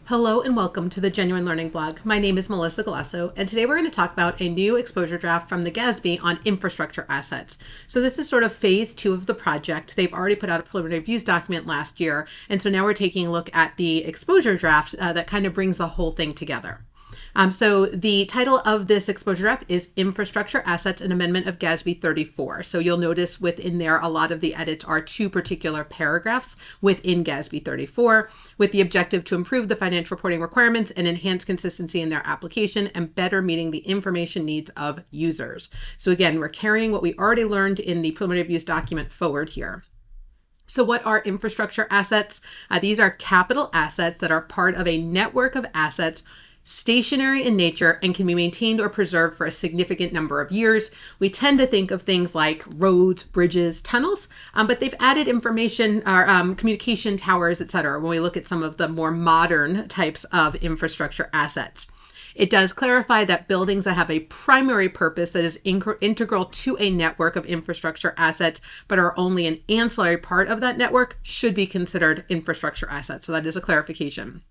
Hello and welcome to the Genuine Learning blog. My name is Melissa Galasso, and today we're going to talk about a new exposure draft from the GASB on infrastructure assets. So this is sort of phase 2 of the project. They've already put out a preliminary views document last year, and so now we're taking a look at the exposure draft that kind of brings the whole thing together. So the title of this exposure draft is Infrastructure Assets, an Amendment of GASB 34. So you'll notice within there, a lot of the edits are two particular paragraphs within GASB 34 with the objective to improve the financial reporting requirements and enhance consistency in their application and better meeting the information needs of users. So again, we're carrying what we already learned in the preliminary views document forward here. So what are infrastructure assets? These are capital assets that are part of a network of assets stationary in nature and can be maintained or preserved for a significant number of years. We tend to think of things like roads, bridges, tunnels, but they've added information or communication towers, etc. when we look at some of the more modern types of infrastructure assets. It does clarify that buildings that have a primary purpose that is integral to a network of infrastructure assets, but are only an ancillary part of that network, should be considered infrastructure assets. So that is a clarification.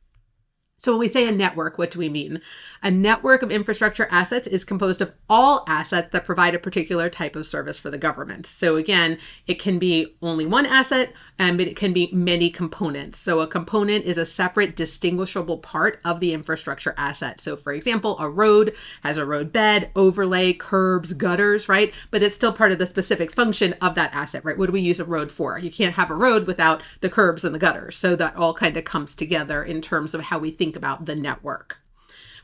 So when we say a network, what do we mean? A network of infrastructure assets is composed of all assets that provide a particular type of service for the government. So again, it can be only one asset, but it can be many components. So a component is a separate distinguishable part of the infrastructure asset. So for example, a road has a road bed, overlay, curbs, gutters, right? But it's still part of the specific function of that asset, right? What do we use a road for? You can't have a road without the curbs and the gutters. So that all kind of comes together in terms of how we think about the network.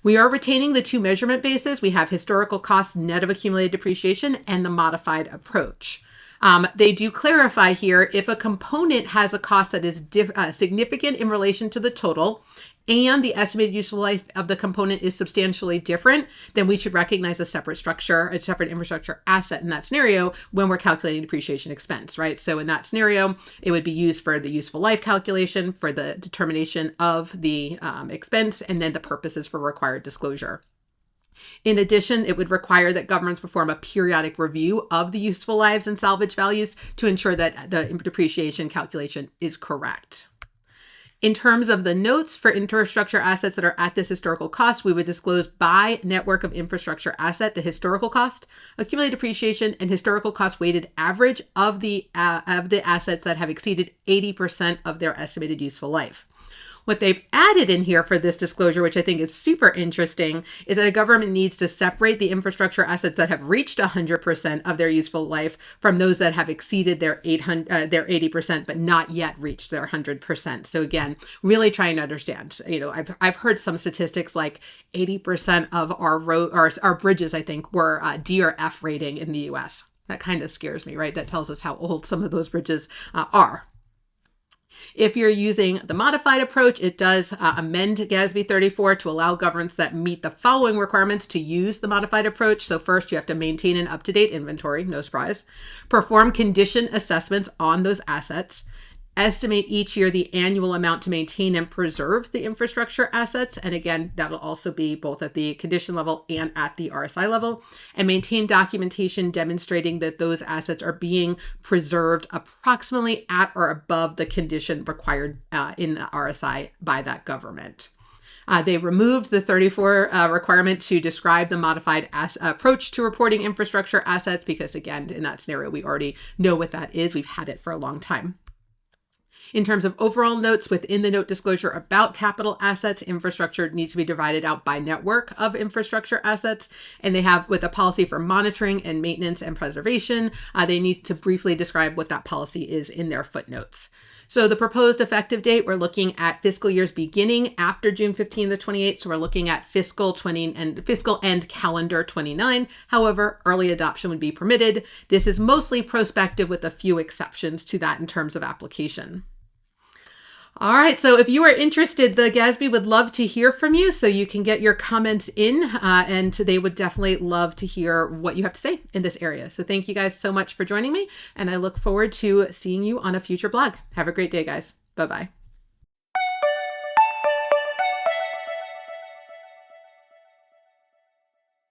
We are retaining the two measurement bases. We have historical costs net of accumulated depreciation and the modified approach. They do clarify here if a component has a cost that is significant in relation to the total and the estimated useful life of the component is substantially different, then we should recognize a separate structure, a separate infrastructure asset in that scenario when we're calculating depreciation expense, right? So in that scenario, it would be used for the useful life calculation, for the determination of the expense, and then the purposes for required disclosure. In addition, it would require that governments perform a periodic review of the useful lives and salvage values to ensure that the depreciation calculation is correct. In terms of the notes for infrastructure assets that are at this historical cost, we would disclose by network of infrastructure asset the historical cost, accumulated depreciation, and historical cost weighted average of the assets that have exceeded 80% of their estimated useful life. What they've added in here for this disclosure, which I think is super interesting, is that a government needs to separate the infrastructure assets that have reached 100% of their useful life from those that have exceeded their 80%, but not yet reached their 100%. So again, really trying to understand. I've heard some statistics like 80% of our bridges, I think, were D or F rating in the U.S. That kind of scares me, right? That tells us how old some of those bridges are. If you're using the modified approach, it does amend GASB 34 to allow governments that meet the following requirements to use the modified approach. So first, you have to maintain an up-to-date inventory, no surprise, perform condition assessments on those assets, estimate each year the annual amount to maintain and preserve the infrastructure assets. And again, that'll also be both at the condition level and at the RSI level, and maintain documentation demonstrating that those assets are being preserved approximately at or above the condition required in the RSI by that government. They removed the 34 requirement to describe the modified approach to reporting infrastructure assets because, again, in that scenario, we already know what that is. We've had it for a long time. In terms of overall notes within the note disclosure about capital assets, infrastructure needs to be divided out by network of infrastructure assets. And they have with a policy for monitoring and maintenance and preservation, they need to briefly describe what that policy is in their footnotes. So the proposed effective date, we're looking at fiscal years beginning after June 15 to 28. So we're looking at fiscal end calendar 29. However, early adoption would be permitted. This is mostly prospective with a few exceptions to that in terms of application. All right, so if you are interested, the GASB would love to hear from you, so you can get your comments in, and they would definitely love to hear what you have to say in this area. So thank you guys so much for joining me, and I look forward to seeing you on a future blog. Have a great day, guys. Bye-bye.